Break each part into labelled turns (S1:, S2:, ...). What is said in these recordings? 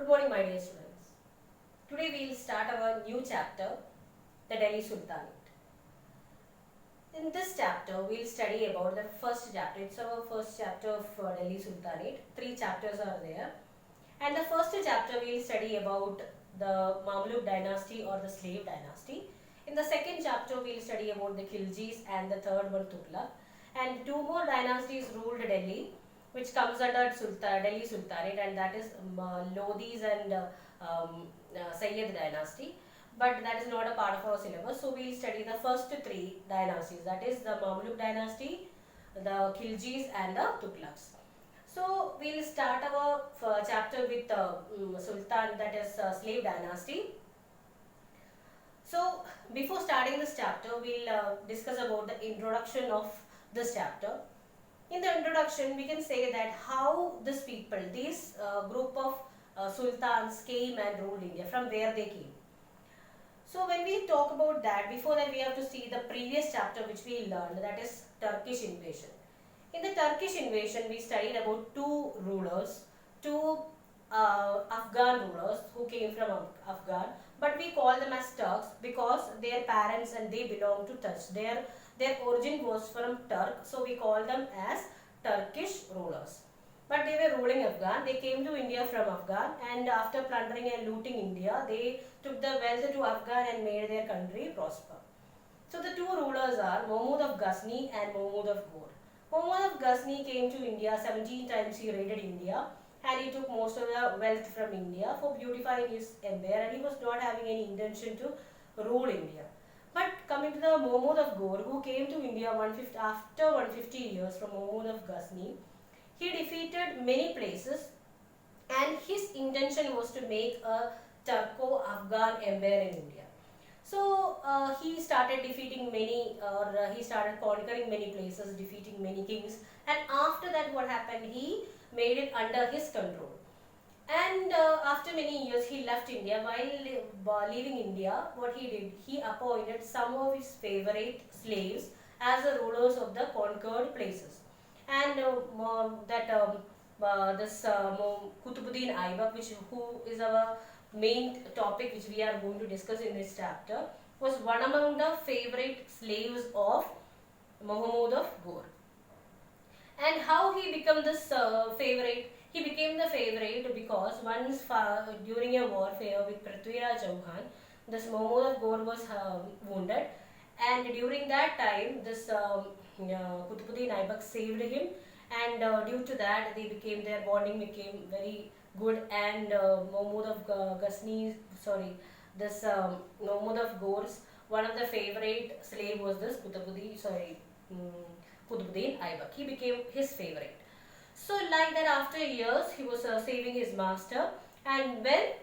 S1: Good morning, my dear students. Today we will start our new chapter, the Delhi Sultanate. In this chapter, we will study about the first chapter. It's our first chapter of Delhi Sultanate. 3 chapters are there. And the first chapter we will study about the Mamluk dynasty or the slave dynasty. In the second chapter, we will study about the Khiljis and the third one Tughlaq. And 2 more dynasties ruled Delhi, which comes under Delhi Sultanate, and that is Lodhis and Sayyid dynasty. But that is not a part of our syllabus. So we will study the first 3 dynasties, that is the Mamluk dynasty, the Khiljis and the Tughlaqs. So we will start our chapter with Sultan, that is slave dynasty. So before starting this chapter, we will discuss about the introduction of this chapter. In the introduction, we can say that how this people, this group of sultans came and ruled India, from where they came. So when we talk about that, before that we have to see the previous chapter which we learned, that is Turkish invasion. In the Turkish invasion, we studied about 2 rulers, 2 Afghan rulers who came from Afghan, but we call them as Turks because their parents and they belong to Turks. Their origin was from Turk, so we call them as Turkish rulers. But they were ruling Afghan. They came to India from Afghan, and after plundering and looting India, they took the wealth to Afghan and made their country prosper. So the 2 rulers are Mahmud of Ghazni and Mahmud of Ghor. Mahmud of Ghazni came to India 17 times. He raided India, and he took most of the wealth from India for beautifying his empire, and he was not having any intention to rule India. But coming to the Mahmud of Ghor, who came to India after 150 years from Mahmud of Ghazni, he defeated many places, and his intention was to make a Turco-Afghan empire in India. So he started defeating many, he started conquering many places, defeating many kings, and after that what happened, he made it under his control. And after many years he left India. While leaving India, what he did, he appointed some of his favorite slaves as the rulers of the conquered places. And Qutbuddin Aibak, who is our main topic which we are going to discuss in this chapter, was one among the favorite slaves of Mahmud of Ghor. And how he became this favorite? He became the favorite because once during a warfare with Prithviraj Chauhan, this Mahmud of Ghor was wounded, and during that time this Qutbuddin Aibak saved him, and due to that their bonding became very good, and Mahmud of Mahmud of Ghor's one of the favorite slave was this Qutbuddin Aibak. He became his favorite. So like that, after years he was saving his master, and when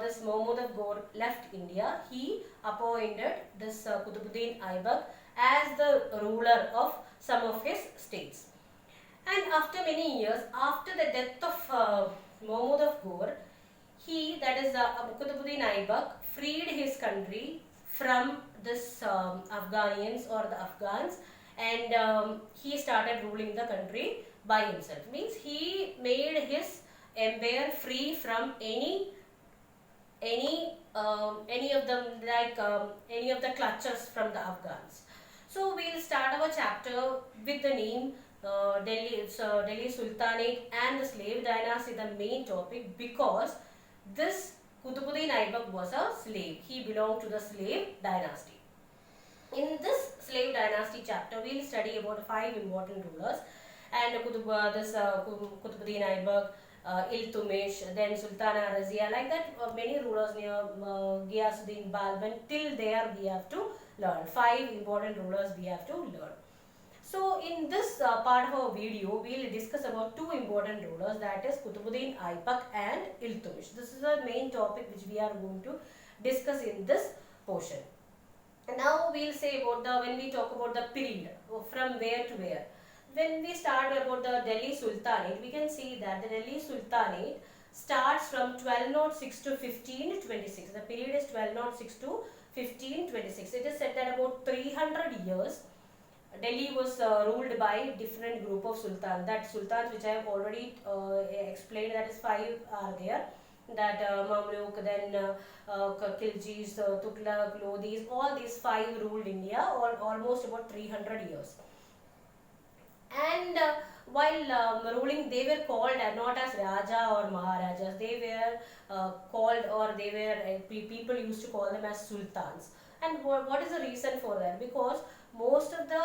S1: this Mahmud of Ghor left India, he appointed this Qutbuddin Aibak as the ruler of some of his states. And after many years, after the death of Mahmud of Ghor, Qutbuddin Aibak, freed his country from this Afghanians or the Afghans, and he started ruling the country by himself. Means he made his empire free from any of them, like any of the clutches from the Afghans. So we will start our chapter with the name Delhi Sultanate and the slave dynasty, the main topic, because this Qutbuddin Aibak was a slave. He belonged to the slave dynasty. In this slave dynasty chapter, we will study about 5 important rulers, and Qutbuddin Aibak, Iltutmish, then Sultana Razia, like that many rulers near Ghiyasuddin Balban. Till there we have to learn 5 important rulers we have to learn. So in this part of our video, we will discuss about 2 important rulers, that is Qutbuddin Aibak and Iltutmish. This is the main topic which we are going to discuss in this portion. And now we will say about when we talk about the period, from where to where. When we start about the Delhi Sultanate, we can see that the Delhi Sultanate starts from 1206 to 1526. The period is 1206 to 1526. It is said that about 300 years Delhi was ruled by different group of sultans. That sultans which I have already explained, that is 5 are there. that Mamluk, then Khiljis, Tughlaq, Lodhis, all these five ruled India almost about 300 years. And while ruling, they were called not as Raja or Maharajas. They were called, or they were people used to call them as Sultans. And what is the reason for that? Because most of the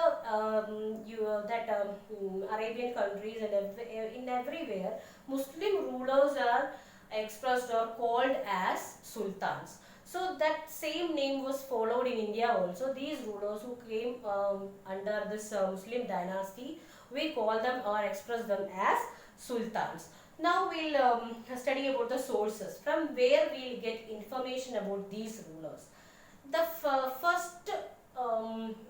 S1: Arabian countries and in everywhere, Muslim rulers are expressed or called as sultans. So that same name was followed in India also. These rulers who came under this Muslim dynasty, we call them or express them as sultans. Now we'll study about the sources from where we'll get information about these rulers. The first,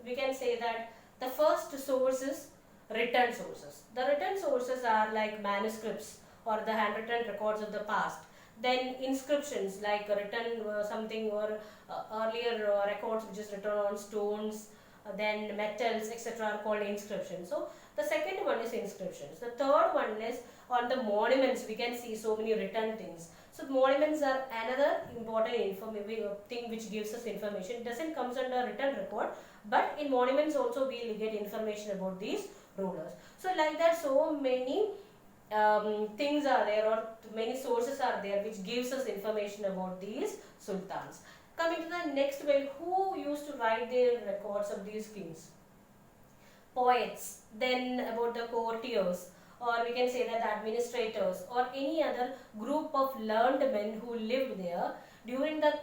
S1: we can say that the first source is written sources. The written sources are like manuscripts or the handwritten records of the past. Then inscriptions like written something, or earlier records which is written on stones, then metals, etc. are called inscriptions. So the second one is inscriptions. The third one is on the monuments. We can see so many written things. So monuments are another important thing which gives us information. It doesn't comes under written record, but in monuments also we will get information about these rulers. So like that, so many things are there, or many sources are there which gives us information about these sultans. Coming to the next, well, who used to write the records of these kings? Poets. Then about the courtiers, or we can say that the administrators, or any other group of learned men who lived there during the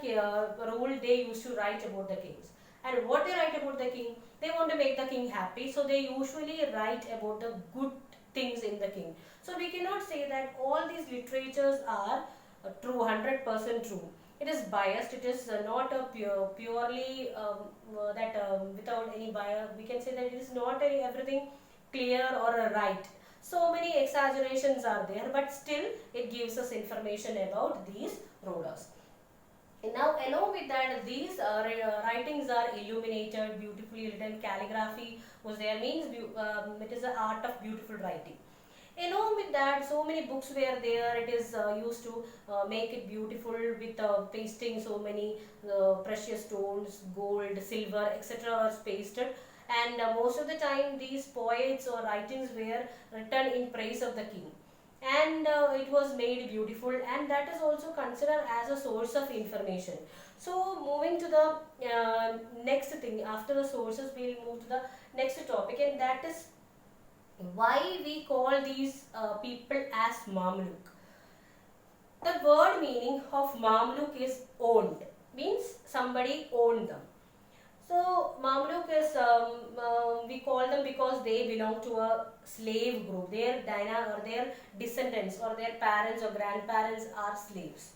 S1: rule. They used to write about the kings. And what they write about the king? They want to make the king happy, so they usually write about the good things in the king. So we cannot say that all these literatures are true, 100% true. It is biased. It is not a purely without any bias. We can say that it is not everything clear or right. So many exaggerations are there, but still it gives us information about these rulers. And now, along with that, these writings are illuminated, beautifully written. Calligraphy was there, means it is the art of beautiful writing. Along with that, so many books were there. It is used to make it beautiful with pasting so many precious stones, gold, silver, etc. was pasted. And most of the time these poets or writings were written in praise of the king. And it was made beautiful, and that is also considered as a source of information. So moving to the next thing, after the sources we will move to the next topic, and that is why we call these people as Mamluk. The word meaning of Mamluk is owned, means somebody owned them. So Mamluk is, we call them because they belong to a slave group. Their descendants or their parents or grandparents are slaves.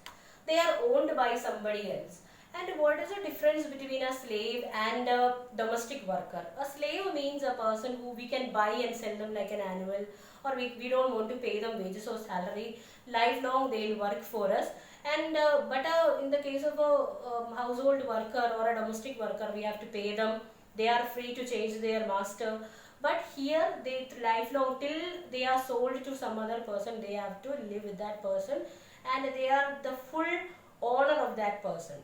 S1: They are owned by somebody else. And what is the difference between a slave and a domestic worker? A slave means a person who we can buy and sell them like an animal, or we don't want to pay them wages or salary. Lifelong they will work for us. And in the case of a household worker or a domestic worker, we have to pay them. They are free to change their master. But here they lifelong, till they are sold to some other person, they have to live with that person, and they are the full owner of that person.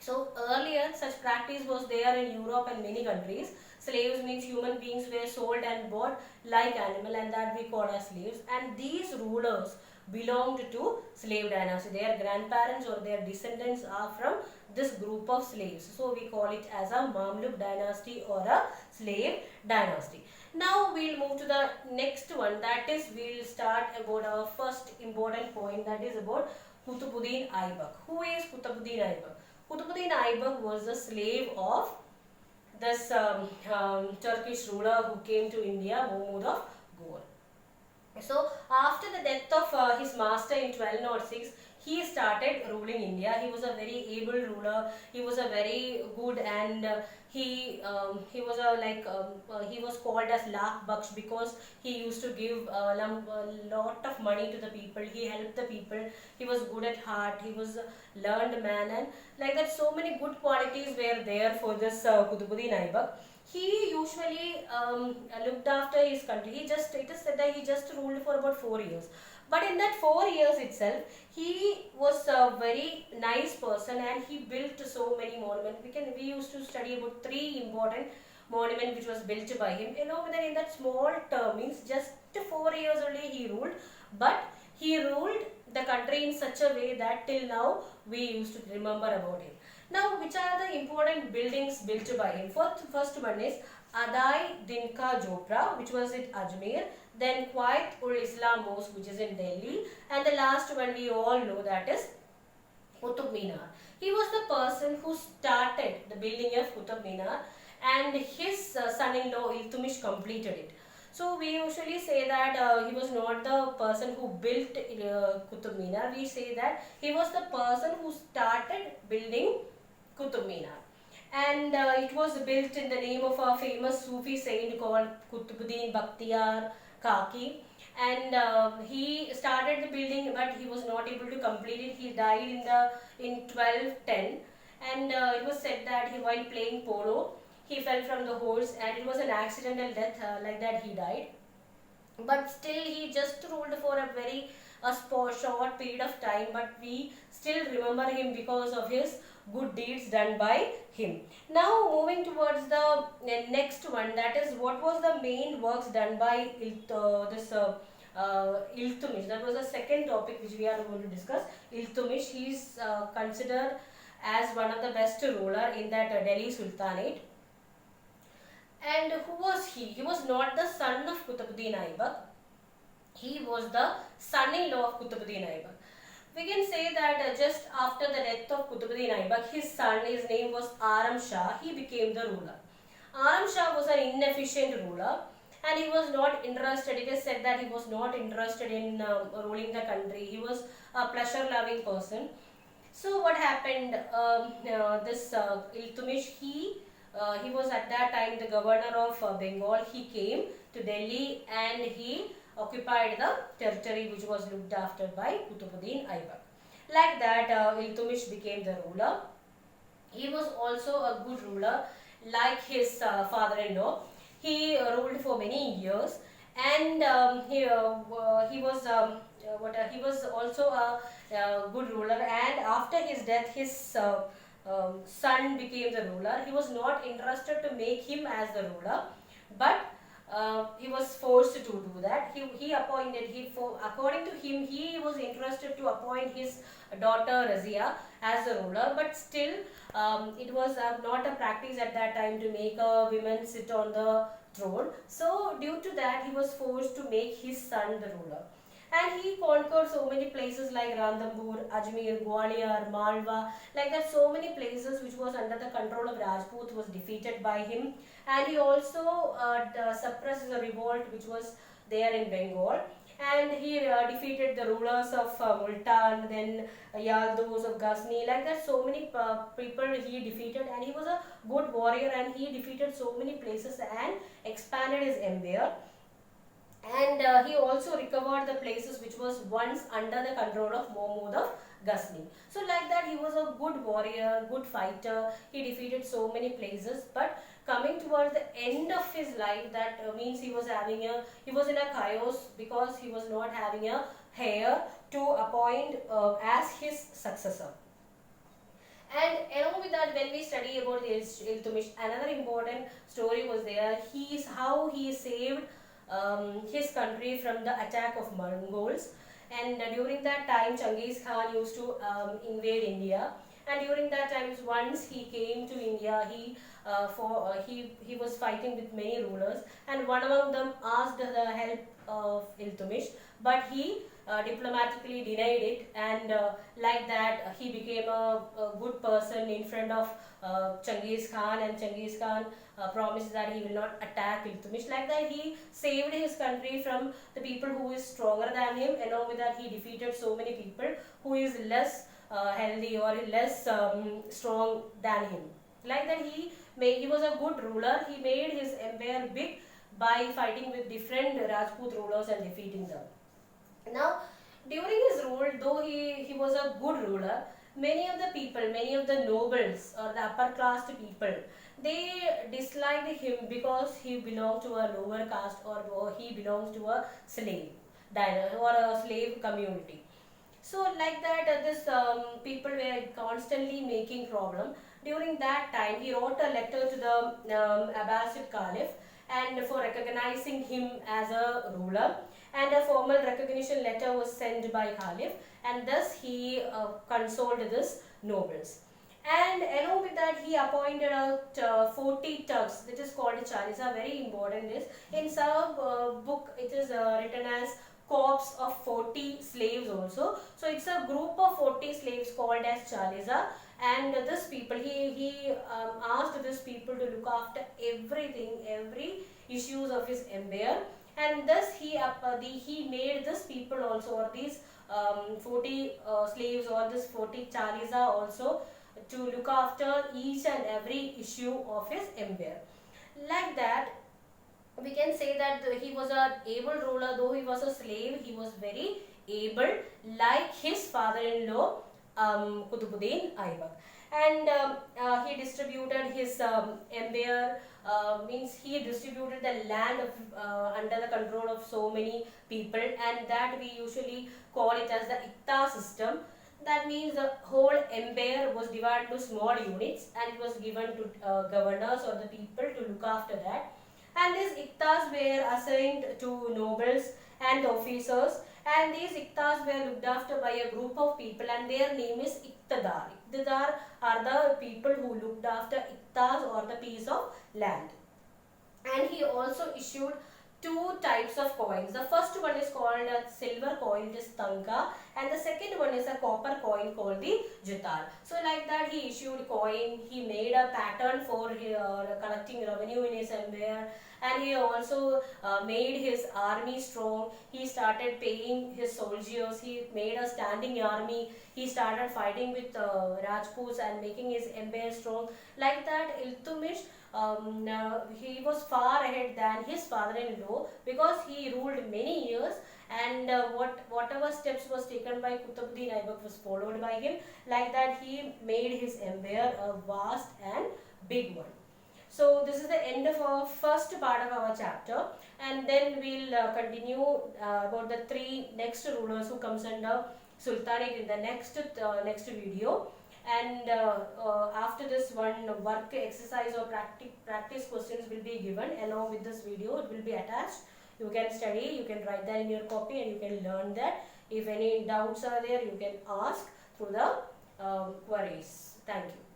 S1: So earlier such practice was there in Europe and many countries. Slaves means human beings were sold and bought like animal, and that we call as slaves. And these rulers belonged to slave dynasty. Their grandparents or their descendants are from this group of slaves. So we call it as a Mamluk dynasty or a slave dynasty. Now we'll move to the next one, that is we'll start about our first important point, that is about Qutbuddin Aybak. Who is Qutbuddin Aybak? Qutbuddin Aybak was a slave of this Turkish ruler who came to India, Mahmud of Ghor. So after the death of his master in 1206, he started ruling India. He was a very able ruler. He was a very good, and he was called as Lakh Baksh because he used to give a lot of money to the people. He helped the people. He was good at heart. He was a learned man, and like that, so many good qualities were there for this Qutbuddin Aybak. He usually looked after his country. It is said that he just ruled for about 4 years. But in that 4 years itself, he was a very nice person and he built so many monuments. We used to study about 3 important monuments which was built by him. Along with that, in that small term, means just 4 years only he ruled, but he ruled the country in such a way that till now we used to remember about him. Now, which are the important buildings built by him? First one is Adai Dinka Jopra, which was at Ajmer. Then Quaid ul Islam Mosque, which is in Delhi. And the last one we all know, that is Qutub Minar. He was the person who started the building of Qutub Minar, and his son-in-law Iltutmish completed it. So we usually say that he was not the person who built Qutub Minar. We say that he was the person who started building Qutub Minar. And it was built in the name of a famous Sufi saint called Qutbuddin Bakhtiyar Kaki. And he started the building, but he was not able to complete it. He died in 1210, and it was said that while playing polo, he fell from the horse, and it was an accidental death. Like that, he died. But still, he just ruled for a very short period of time. But we still remember him because of his good deeds done by him. Now, moving towards the next one, that is what was the main works done by Iltutmish. That was the second topic which we are going to discuss. Iltutmish, he is considered as one of the best ruler in that Delhi Sultanate. And who was he? He was not the son of Qutbuddin Aibak. He was the son-in-law of Qutbuddin Aibak. We can say that just after the death of Qutbuddin Aibak, his son, his name was Aram Shah, he became the ruler. Aram Shah was an inefficient ruler, and he was not interested. It is said that he was not interested in ruling the country. He was a pleasure-loving person. So what happened? This Iltutmish, he was at that time the governor of Bengal. He came to Delhi and he occupied the territory which was looked after by Qutbuddin Aibak. Like that, Iltutmish became the ruler. He was also a good ruler, like his father-in-law. He ruled for many years, and he was also a good ruler. And after his death, his son became the ruler. He was not interested to make him as the ruler, but he was forced to do that. According to him, he was interested to appoint his daughter Razia as the ruler, but still it was not a practice at that time to make a woman sit on the throne. So due to that, he was forced to make his son the ruler. And he conquered so many places like Ranthambore, Ajmer, Gwalior, Malwa, like that. So many places which was under the control of Rajput was defeated by him. And he also suppressed the revolt which was there in Bengal. And he defeated the rulers of Multan, then Yaldos of Ghazni, like that. So many people he defeated, and he was a good warrior, and he defeated so many places and expanded his empire. And he also recovered the places which was once under the control of Mahmud of Ghazni. So like that, he was a good warrior, good fighter. He defeated so many places. But coming towards the end of his life, that means he was in a chaos, because he was not having a heir to appoint as his successor. And along with that, when we study about Iltutmish, another important story was there. How he saved his country from the attack of Mongols. And during that time, Genghis Khan used to invade India. And during that time, once he came to India, he was fighting with many rulers, and one among them asked the help of Iltutmish, but he diplomatically denied it, and like that, he became a good person in front of Genghis Khan, and Genghis Khan promised that he will not attack Iltutmish. Like that, he saved his country from the people who is stronger than him. Along with that, he defeated so many people who is less healthy or less strong than him. Like that, he was a good ruler. He made his empire big by fighting with different Rajput rulers and defeating them. Now, during his rule, though he was a good ruler, many of the nobles or the upper caste people, they disliked him because he belonged to a lower caste, or he belongs to a slave. or a slave community. So like that, this people were constantly making problem. During that time, he wrote a letter to the Abbasid Caliph and for recognizing him as a ruler, and a formal recognition letter was sent by Caliph, and thus he consoled this nobles. And along with that, he appointed out 40 Turks, which is called Chalisa. Very important is in some book it is written as corps of 40 slaves also. So it's a group of 40 slaves called as Chalisa, and this people he asked this people to look after everything, every issues of his empire, and thus he made this people also, or these 40 slaves, or this 40 Chalisa also, to look after each and every issue of his empire. Like that, we can say that he was an able ruler. Though he was a slave, he was very able, like his father-in-law Qutbuddin Aibak. And he distributed his empire, means he distributed the land of, under the control of so many people, and that we usually call it as the Iqta system. That means the whole empire was divided into small units, and it was given to governors or the people to look after that. And these Iqtas were assigned to nobles and officers, and these Iqtas were looked after by a group of people, and their name is Iqtadar. Iqtadar are the people who looked after Iqtas, or the piece of land. And he also issued two types of coins. The first one is called a silver coin, it is Tanka, and the second one is a copper coin called the Jutar. So like that, he issued coin, he made a pattern for collecting revenue in his empire, and he also made his army strong. He started paying his soldiers, he made a standing army, he started fighting with Rajputs and making his empire strong. Like that, Iltutmish, he was far ahead than his father-in-law, because he ruled many years, and whatever steps was taken by Qutbuddin Aibak was followed by him. Like that, he made his empire a vast and big one. So this is the end of our first part of our chapter, and then we'll continue about the three next rulers who comes under Sultanate in the next video. And after this, one work exercise or practice questions will be given along with this video. It will be attached. You can study, you can write that in your copy, and you can learn that. If any doubts are there, you can ask through the queries. Thank you.